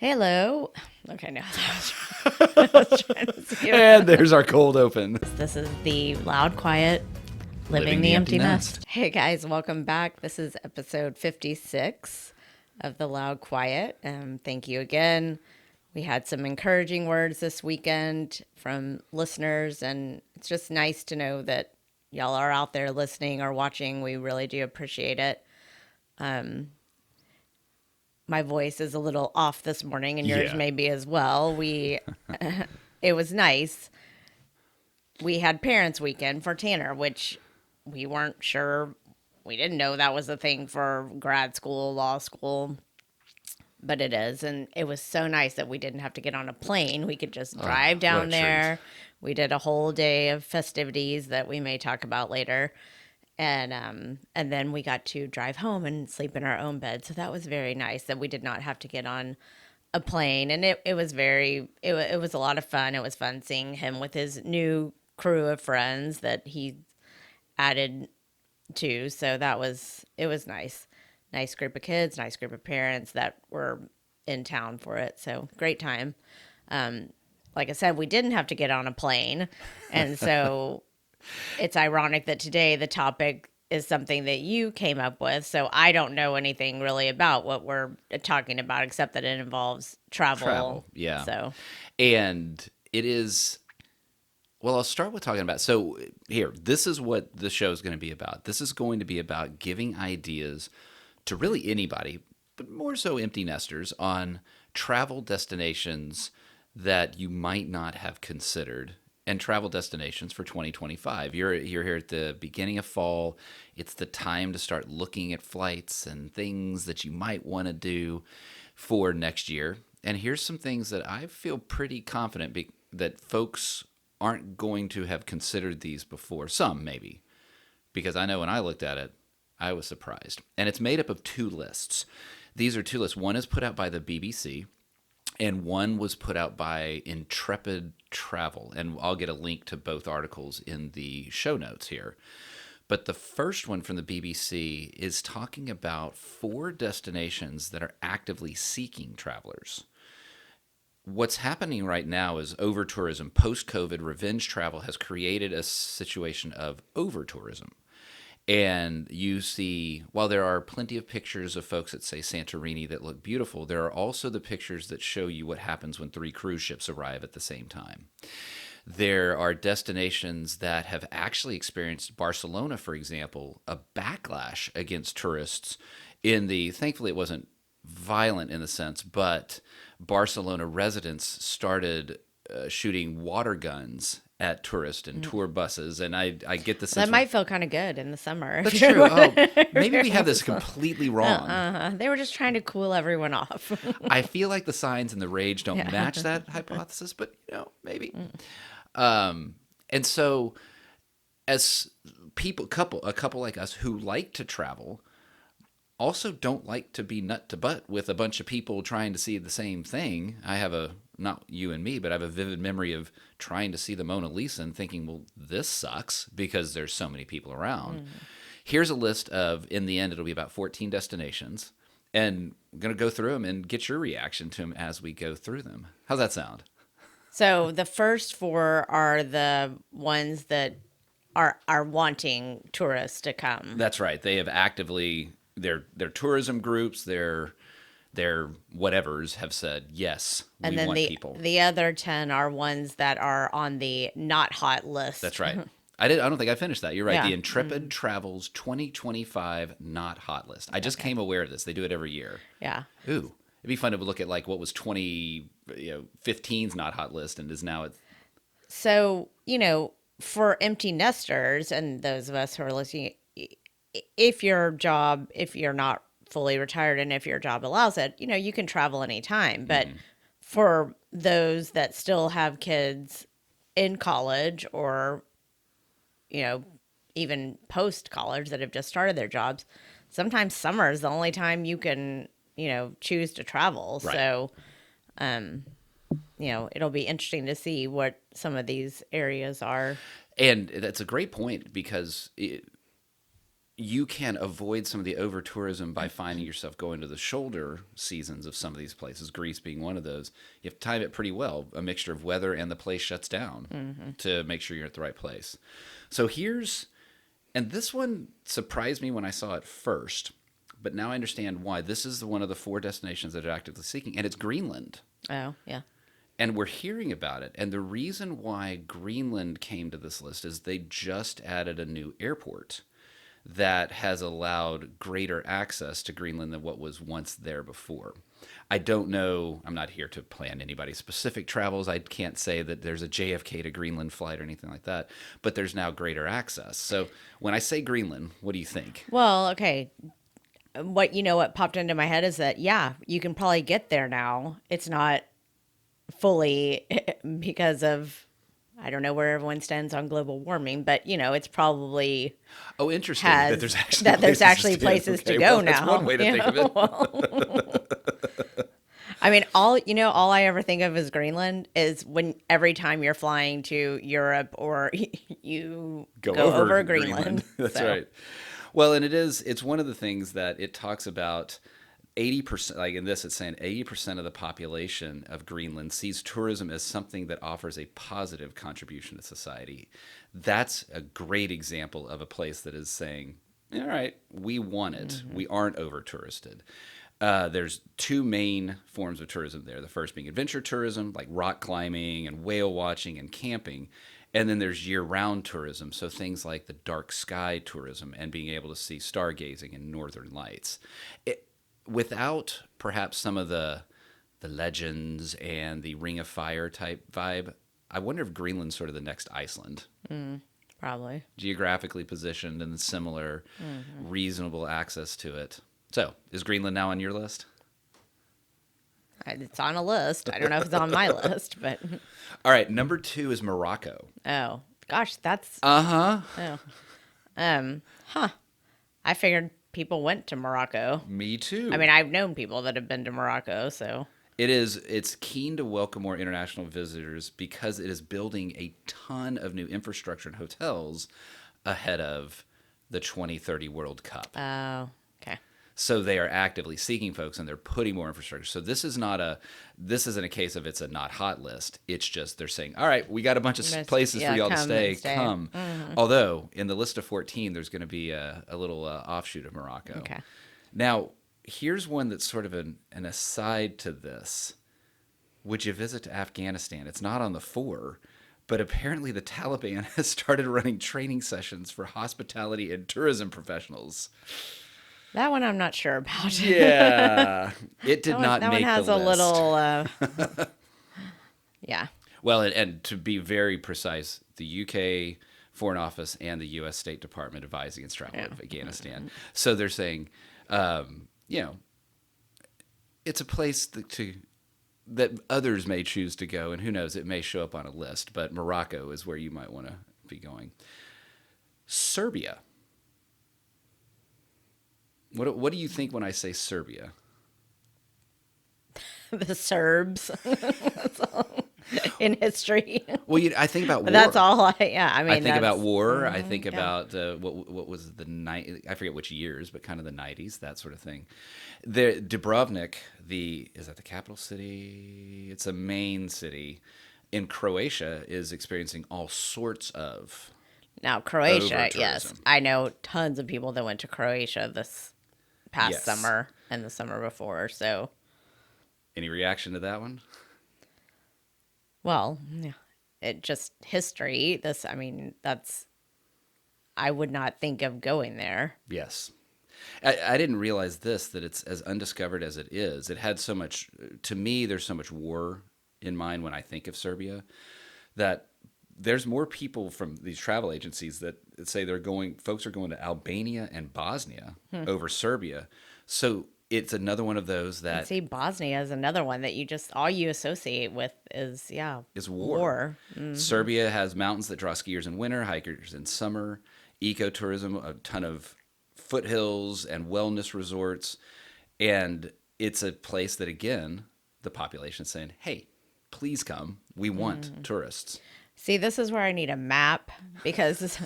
Hello. Okay, no, I was trying to see. And there's our cold open. This is the Loud Quiet Living the Empty Nest. Hey guys, welcome back. This is episode 56 of the Loud Quiet. Thank you again. We had some encouraging words this weekend from listeners, and it's just nice to know that y'all are out there listening or watching. We really do appreciate it. My voice is a little off this morning, and yours may be as well. It was nice. We had parents' weekend for Tanner, which we weren't sure. We didn't know that was a thing for grad school, law school, but it is. And it was so nice that we didn't have to get on a plane. We could just drive down there. We did a whole day of festivities that we may talk about later. And then we got to drive home and sleep in our own bed. So that was very nice that we did not have to get on a plane. And it was a lot of fun. It was fun seeing him with his new crew of friends that he added to. So it was nice. Nice group of kids, nice group of parents that were in town for it. So great time. Like I said, we didn't have to get on a plane. And so it's ironic that today the topic is something that you came up with. So I don't know anything really about what we're talking about, except that it involves travel. Yeah. So, and it is, well, I'll start with talking about, so here, this is what the show is going to be about. This is going to be about giving ideas to really anybody, but more so empty nesters, on travel destinations that you might not have considered, and travel destinations for 2025. You're here at the beginning of fall. It's the time to start looking at flights and things that you might want to do for next year. And here's some things that I feel pretty confident that folks aren't going to have considered these before. Some maybe, because I know when I looked at it, I was surprised. And it's made up of two lists. These are two lists. One is put out by the BBC, and one was put out by Intrepid Travel. And I'll get a link to both articles in the show notes here. But the first one from the BBC is talking about 4 destinations that are actively seeking travelers. What's happening right now is over-tourism. Post-COVID, revenge travel has created a situation of over-tourism. And you see, while there are plenty of pictures of folks at, say, Santorini that look beautiful, there are also the pictures that show you what happens when 3 cruise ships arrive at the same time. There are destinations that have actually experienced, Barcelona, for example, a backlash against tourists thankfully it wasn't violent in the sense, but Barcelona residents started shooting water guns at tourists and tour buses, and I get the sense that might feel kind of good in the summer. That's true. Oh, maybe we have this completely wrong. They were just trying to cool everyone off. I feel like the signs and the rage don't match that hypothesis, but maybe. And so, as people, a couple like us who like to travel, also don't like to be nut to butt with a bunch of people trying to see the same thing. I have not you and me, but I have a vivid memory of trying to see the Mona Lisa and thinking, well, this sucks because there's so many people around. Here's a list of, in the end, it'll be about 14 destinations. And I'm going to go through them and get your reaction to them as we go through them. How's that sound? So the first 4 are the ones that are wanting tourists to come. That's right. They have actively, their tourism groups, their whatevers have said, yes, we want people. The other 10 are ones that are on the not hot list. That's right. I don't think I finished that. You're right. Yeah. The Intrepid Travels 2025 not hot list. I just came aware of this. They do it every year. Yeah. Ooh. It'd be fun to look at like what was 2015's not hot list and is now. So, for empty nesters and those of us who are listening, if you're not fully retired and if your job allows it, you can travel anytime. But for those that still have kids in college or, even post-college that have just started their jobs, sometimes summer is the only time you can, choose to travel. Right. So, it'll be interesting to see what some of these areas are. And that's a great point because you can avoid some of the over tourism by finding yourself going to the shoulder seasons of some of these places, Greece being one of those. You have to time it pretty well, a mixture of weather and the place shuts down to make sure you're at the right place. So and this one surprised me when I saw it first, but now I understand why. This is one of the 4 destinations that are actively seeking, and it's Greenland. Oh, yeah. And we're hearing about it. And the reason why Greenland came to this list is they just added a new airport that has allowed greater access to Greenland than what was once there before. I don't know. I'm not here to plan anybody's specific travels. I can't say that there's a JFK to Greenland flight or anything like that, but there's now greater access. So when I say Greenland, what do you think? Well, okay. What popped into my head is that, yeah, you can probably get there now. It's not fully because of, I don't know where everyone stands on global warming, but it's probably interesting that there's actually places to go now. That's one way to think of it. I mean, all I ever think of is Greenland is every time you're flying to Europe or you go over Greenland. That's right. Well, and it's one of the things that it talks about. 80%, like in this, it's saying 80% of the population of Greenland sees tourism as something that offers a positive contribution to society. That's a great example of a place that is saying, all right, we want it. Mm-hmm. We aren't over-touristed. There's 2 main forms of tourism there. The first being adventure tourism, like rock climbing and whale watching and camping. And then there's year-round tourism, so things like the dark sky tourism and being able to see stargazing and northern lights. Without perhaps some of the legends and the Ring of Fire type vibe, I wonder if Greenland's sort of the next Iceland. Probably. Geographically positioned and similar, reasonable access to it. So, is Greenland now on your list? It's on a list. I don't know if it's on my list, but... All right, number 2 is Morocco. Oh, gosh, that's... Uh-huh. Oh. I figured people went to Morocco. Me too. I mean, I've known people that have been to Morocco, so... It's keen to welcome more international visitors because it is building a ton of new infrastructure and hotels ahead of the 2030 World Cup. Oh, okay. So they are actively seeking folks, and they're putting more infrastructure. So this isn't a case of it's a not hot list. It's just they're saying, all right, we got a bunch of places for y'all to stay. Come. Mm-hmm. Although in the list of 14, there's going to be a little offshoot of Morocco. Okay. Now, here's one that's sort of an aside to this. Would you visit Afghanistan? It's not on the 4, but apparently the Taliban has started running training sessions for hospitality and tourism professionals. That one I'm not sure about. Yeah, it did not make the list. That one has a little, yeah. Well, and to be very precise, the UK Foreign Office and the U.S. State Department advise against travel to Afghanistan. Mm-hmm. So they're saying, it's a place that others may choose to go, and who knows, it may show up on a list, but Morocco is where you might want to be going. Serbia. What do you think when I say Serbia? The Serbs in history. Well, I think about war. That's all I think about war. I think about what was the night. I forget which years, but kind of the 90s, that sort of thing. Dubrovnik, is that the capital city? It's a main city in Croatia, is experiencing all sorts of. Now, Croatia, yes. I know tons of people that went to Croatia this past summer and the summer before, so. Any reaction to that one? Well, it just history. I would not think of going there. Yes. I didn't realize that it's as undiscovered as it is. It had so much, to me, there's so much war in mind when I think of Serbia, that there's more people from these travel agencies that say folks are going to Albania and Bosnia over Serbia. So it's another one of those that... See, Bosnia is another one that all you associate with is war. Mm-hmm. Serbia has mountains that draw skiers in winter, hikers in summer, ecotourism, a ton of foothills and wellness resorts. And it's a place that, again, the population is saying, hey, please come. We want tourists. See, this is where I need a map because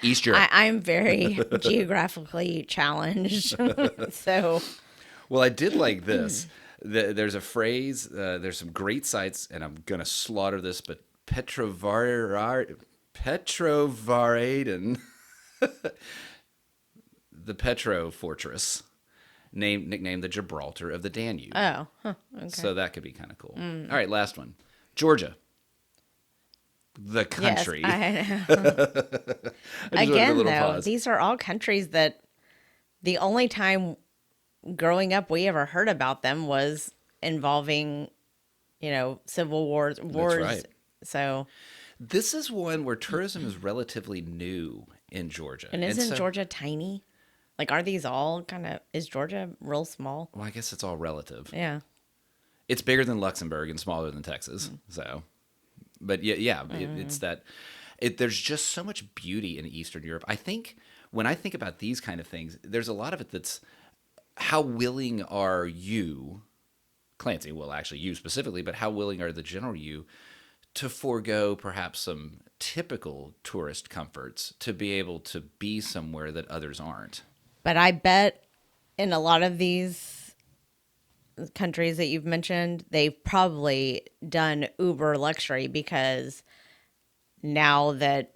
East Europe. I'm very geographically challenged. So, Well, I did like this. There's a phrase, there's some great sites, and I'm going to slaughter this, but Petrovaraden, the Petro Fortress, nicknamed the Gibraltar of the Danube. oh, huh, okay. So that could be kind of cool. All right, last one. Georgia. The country. Yes, I know. Again, though, pause. these are all countries that the only time growing up we ever heard about them was involving, civil wars. That's right. So, This is one where tourism is relatively new in Georgia. and isn't Georgia tiny? Like, are these all is Georgia real small? Well, I guess it's all relative. Yeah. It's bigger than Luxembourg and smaller than Texas. So, but it's that. There's just so much beauty in Eastern Europe. I think when I think about these kind of things, there's a lot of it that's how willing are you, Clancy, well, actually you specifically, but how willing are the general you to forego perhaps some typical tourist comforts to be able to be somewhere that others aren't? But I bet in a lot of these countries that you've mentioned, they've probably done uber luxury because now that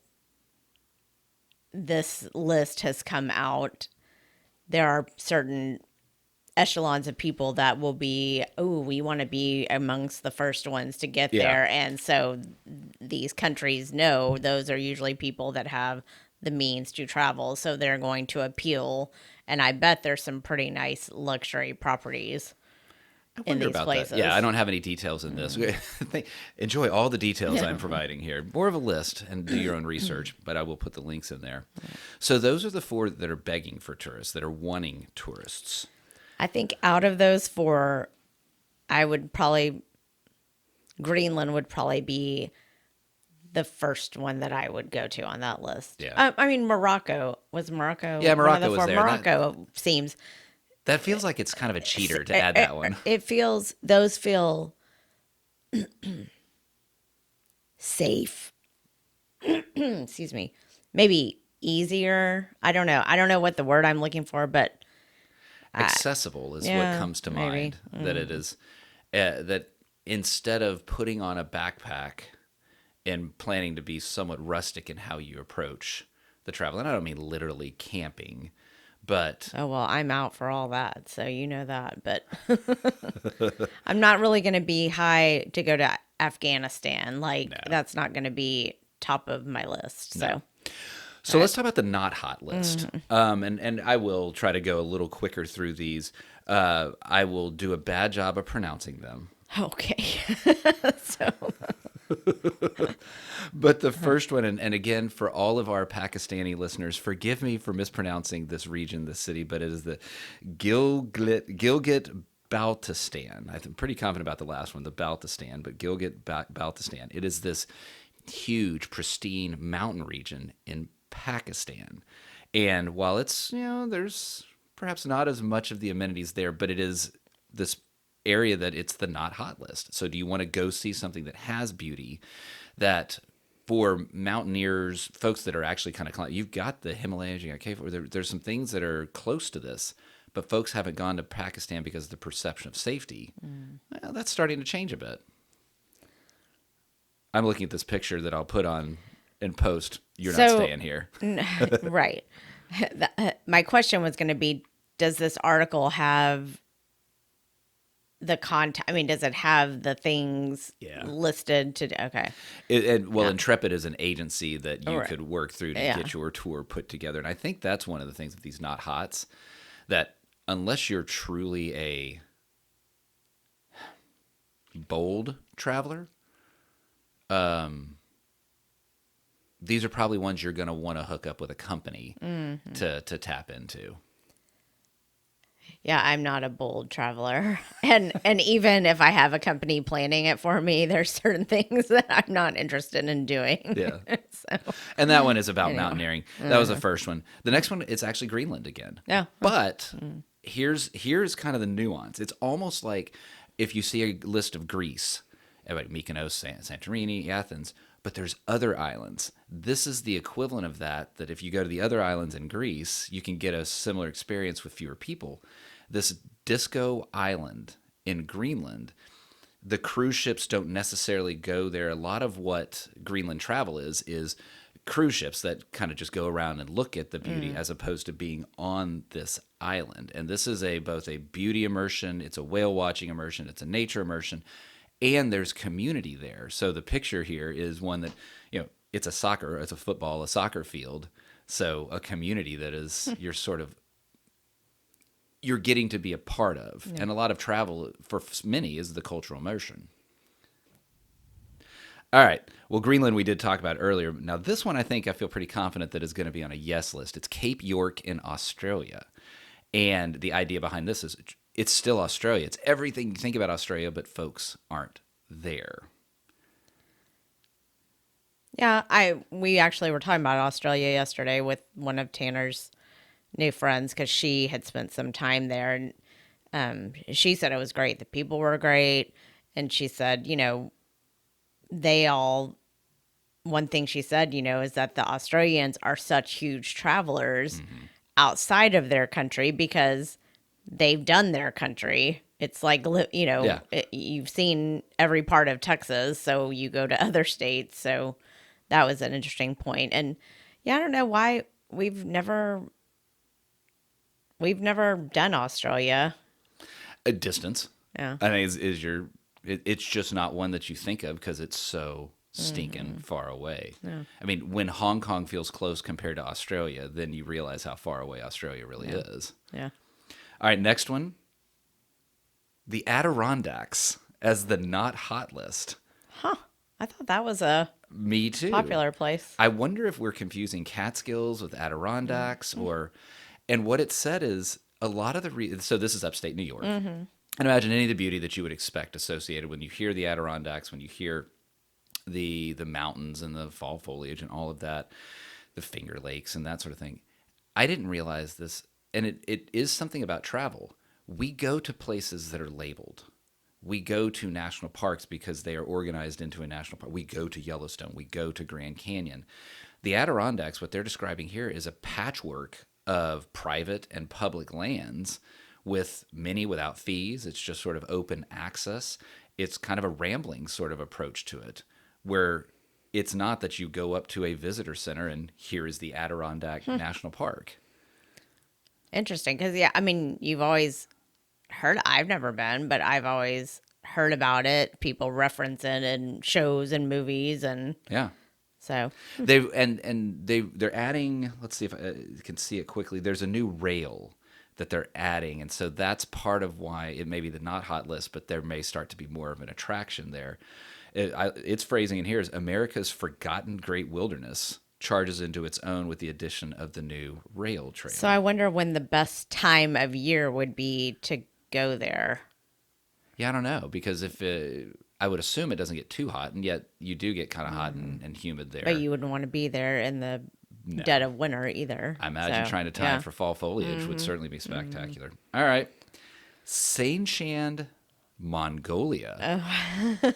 this list has come out, there are certain echelons of people that will be, we want to be amongst the first ones to get there. And so these countries know those are usually people that have the means to travel. So they're going to appeal. And I bet there's some pretty nice luxury properties in these places. That. Yeah, I don't have any details in this. Enjoy all the details I'm providing here. More of a list and do your own research, but I will put the links in there. So those are the 4 that are begging for tourists, that are wanting tourists. I think out of those 4, Greenland would probably be the first one that I would go to on that list. Yeah. I mean, Morocco. Was Morocco? Yeah, Morocco one of the 4? was there. Morocco seems... That feels like it's kind of a cheater to add that one. Those feel safe. Excuse me. Maybe easier. I don't know. I don't know what the word I'm looking for, but... Accessible is what comes to mind. That it is, that instead of putting on a backpack and planning to be somewhat rustic in how you approach the travel, and I don't mean literally camping, but... Oh, well, I'm out for all that, so you know that. But I'm not really going to be high to go to Afghanistan. That's not going to be top of my list. No. So let's talk about the not hot list. And I will try to go a little quicker through these. I will do a bad job of pronouncing them. Okay. But the first one, and again, for all of our Pakistani listeners, forgive me for mispronouncing this region, this city, but it is the Gilgit Baltistan. I'm pretty confident about the last one, the Baltistan, but Gilgit Baltistan. It is this huge, pristine mountain region in Pakistan. And while it's, there's perhaps not as much of the amenities there, but it is this area that it's the not hot list. So do you want to go see something that has beauty, that for mountaineers, folks that are actually kind of, you've got the Himalayas, you got cave, there's some things that are close to this, but folks haven't gone to Pakistan because of the perception of safety. Well, that's starting to change a bit. I'm looking at this picture that I'll put on in post. You're not staying here. Right. My question was going to be, does this article have the content? I mean, does it have the things listed to? Okay. Intrepid is an agency that you could work through to get your tour put together. And I think that's one of the things with these not hots, that unless you're truly a bold traveler, these are probably ones you're going to want to hook up with a company to tap into. Yeah, I'm not a bold traveler. And even if I have a company planning it for me, there's certain things that I'm not interested in doing. Yeah. And that one is about mountaineering. That was the first one. The next one, it's actually Greenland again. Yeah. But here's kind of the nuance. It's almost like if you see a list of Greece like Mykonos, Santorini, Athens, but there's other islands. This is the equivalent of that if you go to the other islands in Greece, you can get a similar experience with fewer people. This Disko Island in Greenland, the cruise ships don't necessarily go there. A lot of what Greenland travel is cruise ships that kind of just go around and look at the beauty as opposed to being on this island. And this is both a beauty immersion, it's a whale watching immersion, it's a nature immersion, and there's community there. So the picture here is one that, it's a soccer field. So a community that is you're getting to be a part of. Yeah. And a lot of travel for many is the cultural immersion. All right. Well, Greenland we did talk about earlier. Now, this one I feel pretty confident that is going to be on a yes list. It's Cape York in Australia. And the idea behind this is it's still Australia. It's everything you think about Australia, but folks aren't there. Yeah, we actually were talking about Australia yesterday with one of Tanner's new friends because she had spent some time there. And she said it was great. The people were great. And she said, one thing she said, is that the Australians are such huge travelers outside of their country because they've done their country. It's like, you've seen every part of Texas, so you go to other states. So that was an interesting point. And yeah, I don't know why we've never done Australia. A distance. Yeah. I think it's just not one that you think of because it's so stinking far away. Yeah. I mean, when Hong Kong feels close compared to Australia, then you realize how far away Australia really is. Yeah. All right, next one. The Adirondacks as the not hot list. Huh. I thought that was a Me too. popular place. I wonder if we're confusing Catskills with Adirondacks and what it said is a lot of so this is upstate New York. And imagine any of the beauty that you would expect associated when you hear the Adirondacks, when you hear the mountains and the fall foliage and all of that, the Finger Lakes and that sort of thing. I didn't realize this, and it is something about travel. We go to places that are labeled. We go to national parks because they are organized into a national park. We go to Yellowstone. We go to Grand Canyon. The Adirondacks, what they're describing here is a patchwork of private and public lands with many without fees. It's just sort of open access. It's kind of a rambling sort of approach to it, where it's not that you go up to a visitor center and here is the Adirondack National Park. Interesting, because, you've always heard, I've never been, but I've always heard about it. People reference it in shows and movies, and yeah. So they're adding, let's see if I can see it quickly. There's a new rail that they're adding, and so that's part of why it may be the not hot list, but there may start to be more of an attraction there. Its phrasing in here is America's forgotten great wilderness charges into its own with the addition of the new rail trail. So I wonder when the best time of year would be to go there. Yeah, I don't know, because I would assume it doesn't get too hot, and yet you do get kind of hot and humid there. But you wouldn't want to be there in the dead of winter either. I imagine trying to time for fall foliage would certainly be spectacular. All right. Sainshand, Mongolia. Oh.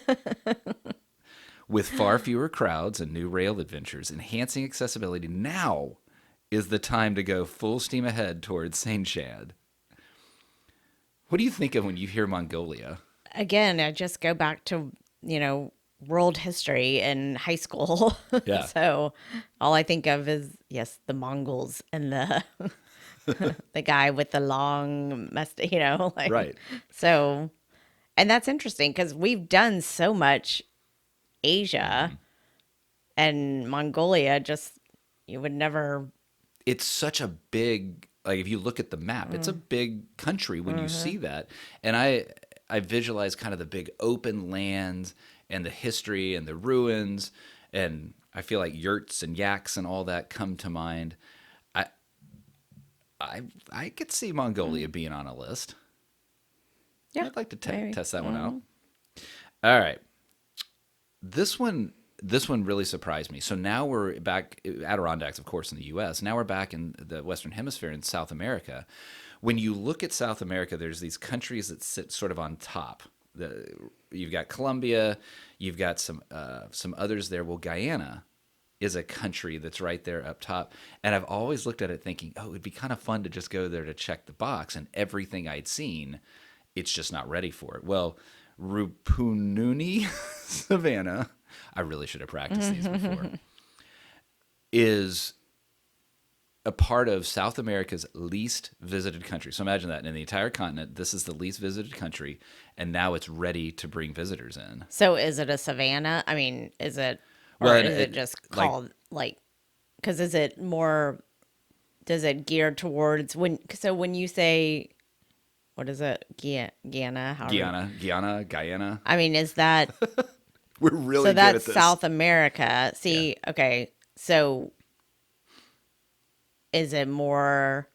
With far fewer crowds and new rail adventures, enhancing accessibility, now is the time to go full steam ahead towards Sainshand. What do you think of when you hear Mongolia? Again, I just go back to, world history in high school. Yeah. So all I think of is, yes, the Mongols and the the guy with the long mustache, Right. So, and that's interesting because we've done so much Asia and Mongolia, just, you would never. It's such a big, if you look at the map, it's a big country when you see that. And I visualize kind of the big open lands and the history and the ruins, and I feel like yurts and yaks and all that come to mind. I could see Mongolia being on a list. Yeah, I'd like to test that one out. All right. This one really surprised me. So now we're back, Adirondacks, of course, in the U.S. Now we're back in the Western Hemisphere in South America. When you look at South America, there's these countries that sit sort of on top. You've got Colombia, you've got some others there. Well, Guyana is a country that's right there up top, and I've always looked at it thinking, oh, it'd be kind of fun to just go there to check the box, and everything I'd seen, it's just not ready for it. Well, Rupununi, Savanna, I really should have practiced these before, is a part of South America's least visited country. So imagine that in the entire continent, this is the least visited country, and now it's ready to bring visitors in. So is it a savanna? I mean, is it, or Well, is it just called like, because is it more, does it gear towards when you say, what is it? Guyana? Guyana. I mean, is that, We're really so good that's at this. South America. See, okay, so is it more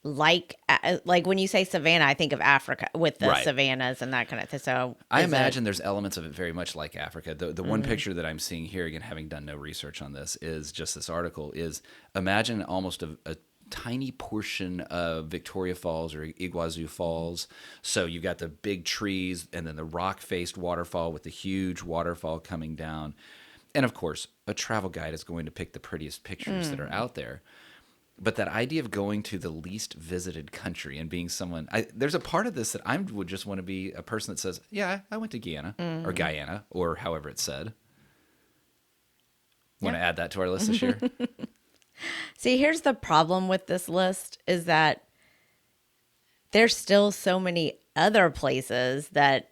like when you say savanna, I think of Africa with the savannas and that kind of thing. So I imagine there's elements of it very much like Africa. The one picture that I'm seeing here, again, having done no research on this, is just this article, is imagine almost a tiny portion of Victoria Falls or Iguazu Falls. So you've got the big trees and then the rock-faced waterfall with the huge waterfall coming down. And of course, a travel guide is going to pick the prettiest pictures that are out there. But that idea of going to the least visited country and being someone, there's a part of this that I would just want to be a person that says, yeah, I went to Guyana or Guyana or however it's said. Want to add that to our list this year? See, here's the problem with this list is that there's still so many other places that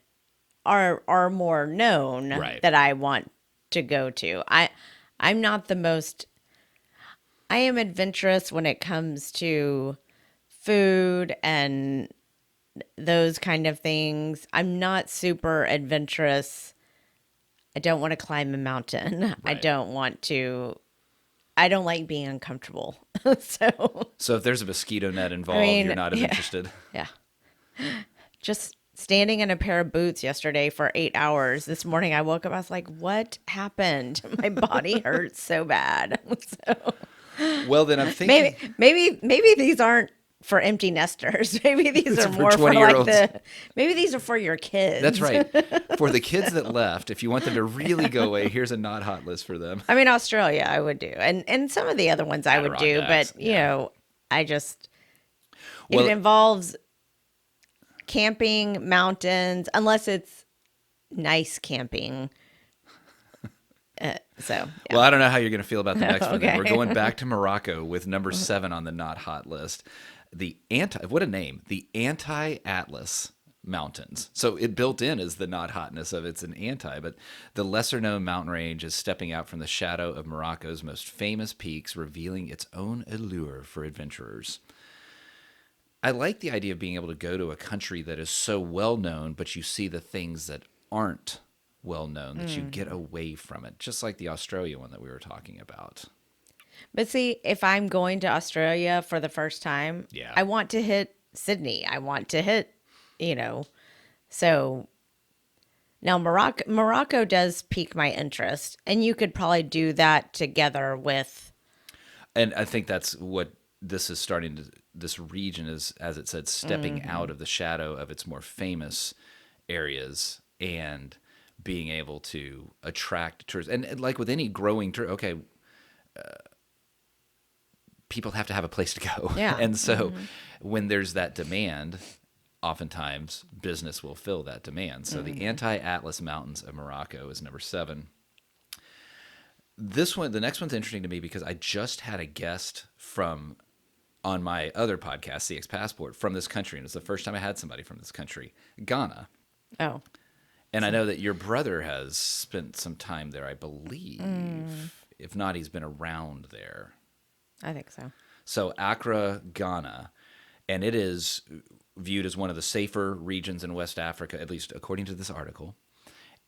are more known that I want to go to. I'm not the most, I am adventurous when it comes to food and those kind of things. I'm not super adventurous. I don't want to climb a mountain. I don't like being uncomfortable. So if there's a mosquito net involved, you're not as interested. Yeah. Just standing in a pair of boots yesterday for 8 hours. This morning I woke up, I was like, what happened? My body hurts so bad. Well, then I'm thinking maybe these aren't for empty nesters. Maybe these are more for like maybe these are for your kids. That's right. For the kids that left, if you want them to really go away, here's a not hot list for them. I mean, Australia I would do. And some of the other ones I would do, but you know, I just if it involves camping, mountains, unless it's nice camping. Well, I don't know how you're going to feel about the next one. We're going back to Morocco with number 7 on the not hot list. What a name, the Anti-Atlas Mountains. So it built in is the not hotness of it's an anti, but the lesser known mountain range is stepping out from the shadow of Morocco's most famous peaks, revealing its own allure for adventurers. I like the idea of being able to go to a country that is so well known, but you see the things that aren't well known, that you get away from it, just like the Australia one that we were talking about. But see, if I'm going to Australia for the first time, I want to hit Sydney. I want to hit, so now Morocco does pique my interest, and you could probably do that together with. And I think that's what this is starting to. This region is, as it said, stepping out of the shadow of its more famous areas and being able to attract tourists. And like with any growing people have to have a place to go. Yeah. And so when there's that demand, oftentimes business will fill that demand. So the Anti-Atlas Mountains of Morocco is number 7. The next one's interesting to me because I just had a guest on my other podcast, CX Passport, from this country. And it's the first time I had somebody from this country, Ghana. Oh. And I know that your brother has spent some time there, I believe. If not, he's been around there. I think so. So Accra, Ghana, and it is viewed as one of the safer regions in West Africa, at least according to this article.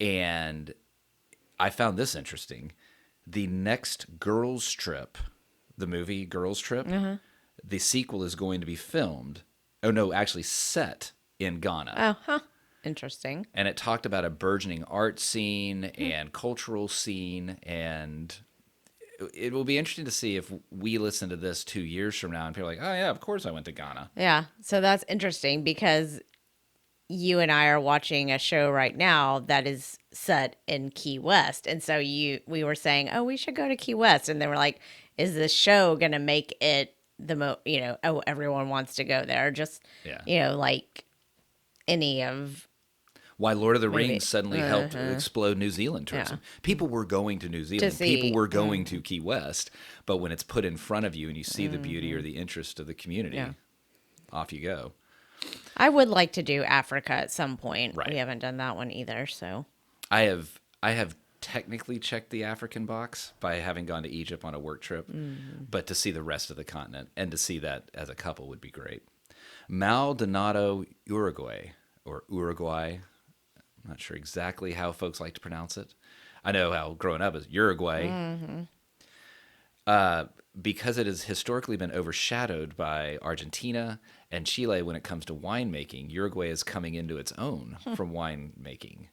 And I found this interesting. The next Girls Trip, the movie Girls Trip, the sequel is going to be filmed. Oh, no, actually set in Ghana. Oh, huh. Interesting. And it talked about a burgeoning art scene and cultural scene, and it will be interesting to see if we listen to this 2 years from now and people are like, oh, yeah, of course I went to Ghana. Yeah, so that's interesting because you and I are watching a show right now that is set in Key West. And so we were saying, oh, we should go to Key West. And they were like, is this show going to make it oh, everyone wants to go there? Just, Yeah. Like any of Why Lord of the maybe. Rings suddenly helped explode New Zealand tourism. Yeah. People were going to New Zealand. People were going to Key West. But when it's put in front of you and you see the beauty or the interest of the community, off you go. I would like to do Africa at some point. Right. We haven't done that one either, so. I have technically checked the African box by having gone to Egypt on a work trip, but to see the rest of the continent and to see that as a couple would be great. Maldonado, Uruguay, or Uruguay. I'm not sure exactly how folks like to pronounce it. I know how growing up is Uruguay. Because it has historically been overshadowed by Argentina and Chile when it comes to winemaking, Uruguay is coming into its own from winemaking.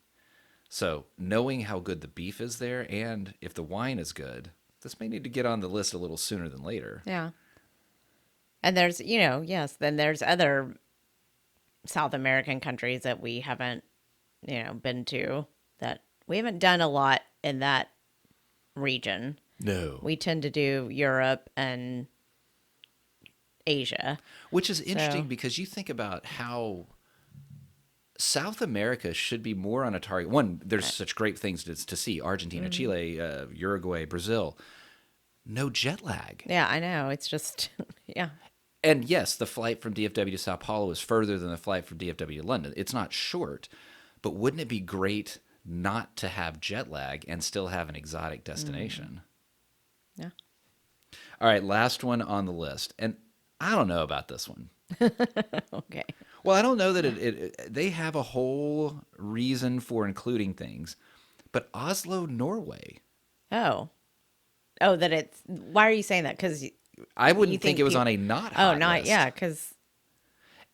So knowing how good the beef is there and if the wine is good, this may need to get on the list a little sooner than later. Yeah. And there's, then there's other South American countries that we haven't, been to, that we haven't done a lot in that region. No. We tend to do Europe and Asia. Which is interesting because you think about how South America should be more on a target. One, there's such great things to see. Argentina, Chile, Uruguay, Brazil. No jet lag. Yeah, I know. It's just, yeah. And yes, the flight from DFW to Sao Paulo is further than the flight from DFW to London. It's not short, but wouldn't it be great not to have jet lag and still have an exotic destination? Yeah. All right, last one on the list. And I don't know about this one. Okay. Well, I don't know that they have a whole reason for including things, but Oslo, Norway. Oh, that it's. Why are you saying that? Because I wouldn't think it was on a not hot list. Yeah, because.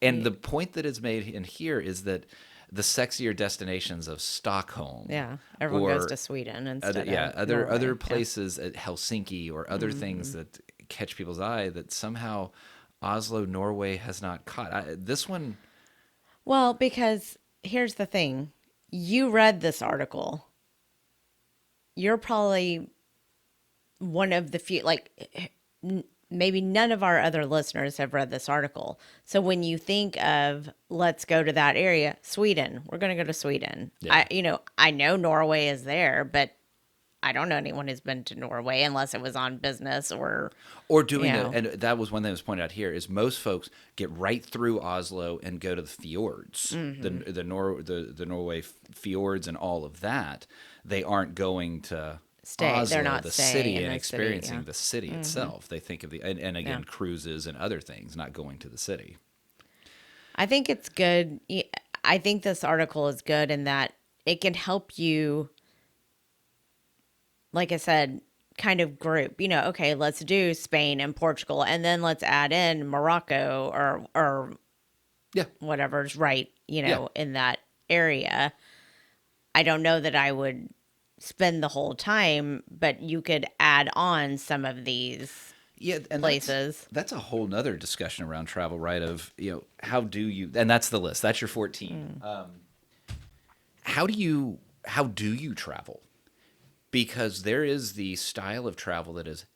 And the point that is made in here is that the sexier destinations of Stockholm. Yeah, everyone goes to Sweden instead of other places at Helsinki or other things that catch people's eye that somehow Oslo, Norway has not caught. This one. Well, because here's the thing. You read this article. You're probably one of the few, maybe none of our other listeners have read this article. So when you think of, let's go to that area, Sweden, we're going to go to Sweden. Yeah. I know Norway is there, but I don't know anyone who's been to Norway unless it was on business or doing it. And that was one thing that was pointed out here is most folks get right through Oslo and go to the fjords, the Norway fjords and all of that. They aren't going to Oslo, they're not the staying city, in and the experiencing city, the city itself. They think of and again cruises and other things, not going to the city. I think it's good. I think this article is good in that it can help you, like I said, kind of group, okay, let's do Spain and Portugal, and then let's add in Morocco or whatever's right, in that area. I don't know that I would spend the whole time, but you could add on some of these places. That's a whole nother discussion around travel, right? Of, how do you, and that's the list. That's your 14. How do you travel? Because there is the style of travel that is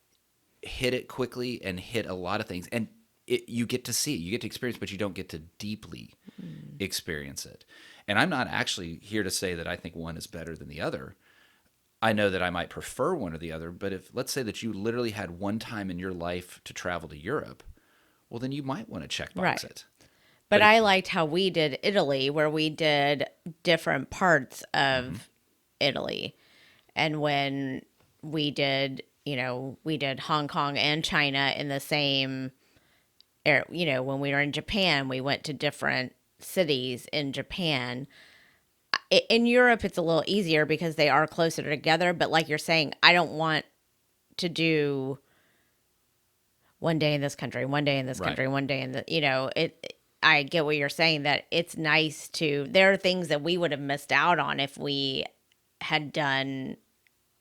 hit it quickly and hit a lot of things. And you get to see it, you get to experience, but you don't get to deeply experience it. And I'm not actually here to say that I think one is better than the other. I know that I might prefer one or the other, but if let's say that you literally had one time in your life to travel to Europe, well, then you might want to checkbox it. But I liked how we did Italy, where we did different parts of Italy. And when we did, we did Hong Kong and China in the same area. When we were in Japan, we went to different cities in Japan. In Europe, it's a little easier because they are closer together. But like you're saying, I don't want to do one day in this country, one day in this country, one day in the, I get what you're saying, that it's nice there are things that we would have missed out on if we had done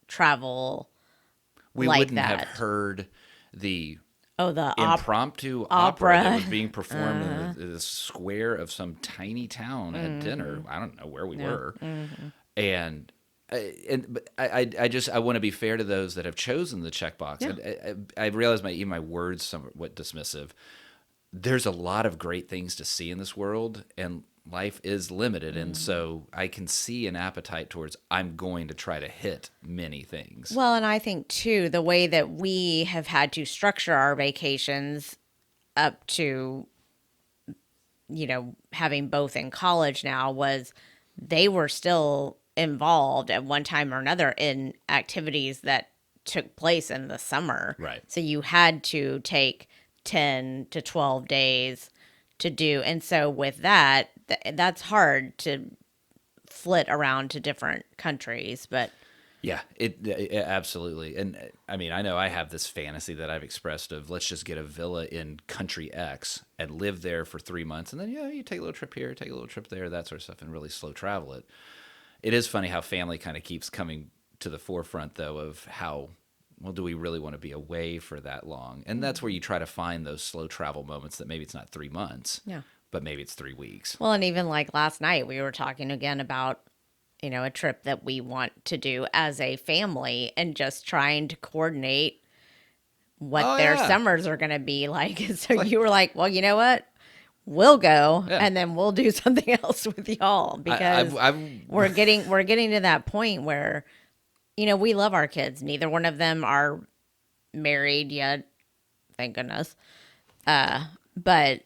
travel we like wouldn't that. have heard the Oh, the impromptu opera that was being performed in the square of some tiny town at dinner. I don't know where we were, and but I want to be fair to those that have chosen the checkbox. Yeah. I realize even my words somewhat dismissive. There's a lot of great things to see in this world, and life is limited, and so I can see an appetite towards I'm going to try to hit many things. Well, and I think too, the way that we have had to structure our vacations up to, having both in college now was they were still involved at one time or another in activities that took place in the summer. Right. So you had to take 10 to 12 days to do. And so with that, that's hard to flit around to different countries, but yeah, it absolutely. And I mean, I know I have this fantasy that I've expressed of let's just get a villa in country X and live there for 3 months. And then, you take a little trip here, take a little trip there, that sort of stuff, and really slow travel it. It is funny how family kind of keeps coming to the forefront, though, of how, well, do we really want to be away for that long? And that's where you try to find those slow travel moments that maybe it's not 3 months, but maybe it's 3 weeks. Well, and even like last night, we were talking again about, a trip that we want to do as a family and just trying to coordinate what their summers are going to be like. So you were like, well, you know what? We'll go and then we'll do something else with y'all because we're getting to that point where, we love our kids. Neither one of them are married yet. Thank goodness. But,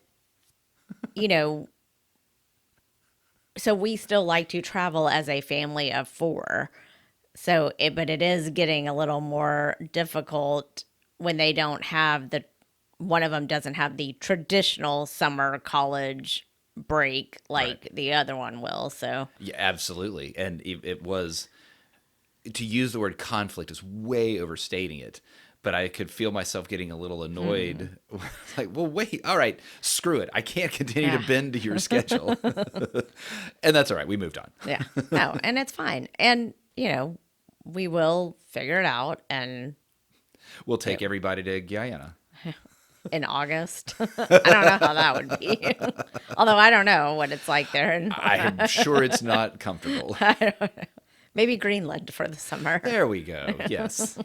so we still like to travel as a family of 4. So but it is getting a little more difficult when they don't have one of them doesn't have the traditional summer college break like the other one will. So yeah, absolutely. And it was, to use the word conflict is way overstating it, but I could feel myself getting a little annoyed. Like, well, wait, all right, screw it. I can't continue to bend to your schedule. And that's all right. We moved on. Yeah. No, and it's fine. And, we will figure it out. And we'll take everybody to Guyana. In August. I don't know how that would be. Although I don't know what it's like there. I'm sure it's not comfortable. I don't know. Maybe Greenland for the summer. There we go. Yes.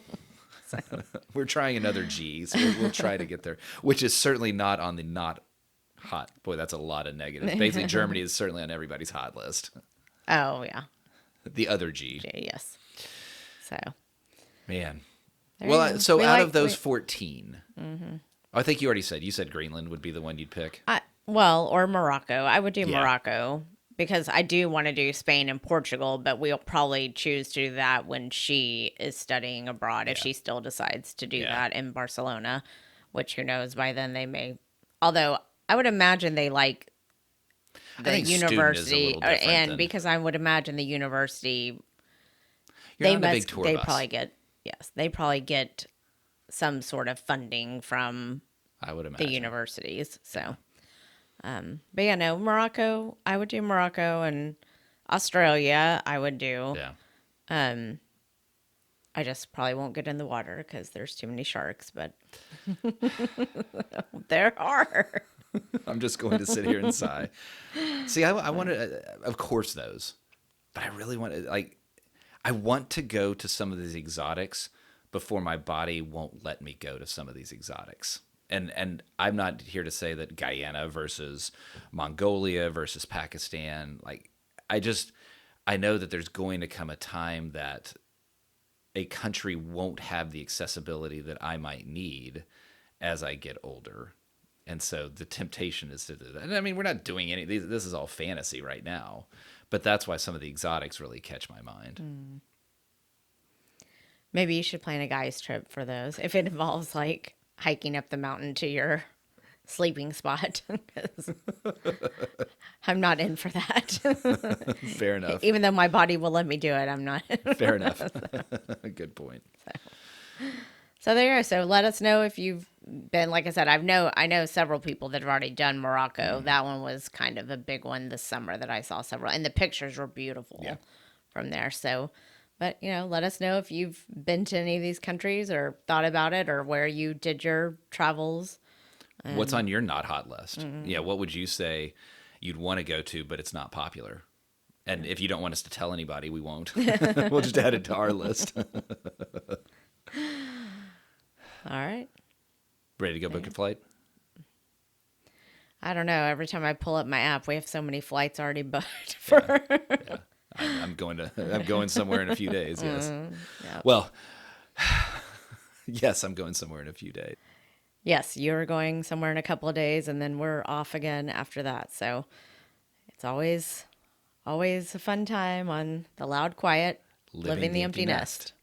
We're trying another G, so we'll try to get there, which is certainly not on the not hot. Boy, that's a lot of negatives. Basically, Germany is certainly on everybody's hot list. Oh, yeah. The other G. Yes. So. Man. Well, so out of those 14, I think you said Greenland would be the one you'd pick. Or Morocco. I would do Morocco. Because I do want to do Spain and Portugal, but we'll probably choose to do that when she is studying abroad, if she still decides to do that in Barcelona, which who knows, by then they may. Although I would imagine they like the university, and because I would imagine the university, they probably get some sort of funding from I would imagine the universities, so. But yeah, no, Morocco, I would do Morocco, and Australia, I would do. Yeah. I just probably won't get in the water because there's too many sharks, but there are. I'm just going to sit here and sigh. See, I want to, of course, those, but I really want to, I want to go to some of these exotics before my body won't let me go to some of these exotics. And I'm not here to say that Guyana versus Mongolia versus Pakistan, I know that there's going to come a time that a country won't have the accessibility that I might need as I get older. And so the temptation is to do that. And I mean, we're not doing any, this is all fantasy right now, but that's why some of the exotics really catch my mind. Maybe you should plan a guy's trip for those if it involves hiking up the mountain to your sleeping spot. I'm not in for that. Fair enough. Even though my body will let me do it, I'm not. Fair enough. Good point. So there you go. So let us know if you've been, like I said, I know several people that have already done Morocco. That one was kind of a big one this summer that I saw several, and the pictures were beautiful from there. So But, let us know if you've been to any of these countries or thought about it or where you did your travels. What's on your not hot list? Yeah, what would you say you'd want to go to, but it's not popular? And if you don't want us to tell anybody, we won't. We'll just add it to our list. All right. Ready to go book a flight? I don't know. Every time I pull up my app, we have so many flights already booked for. Yeah. I'm going somewhere in a few days. Yes. Yep. Well, yes, I'm going somewhere in a few days. Yes, you're going somewhere in a couple of days, and then we're off again after that. So it's always a fun time on the Loud Quiet, Living the Empty Nest.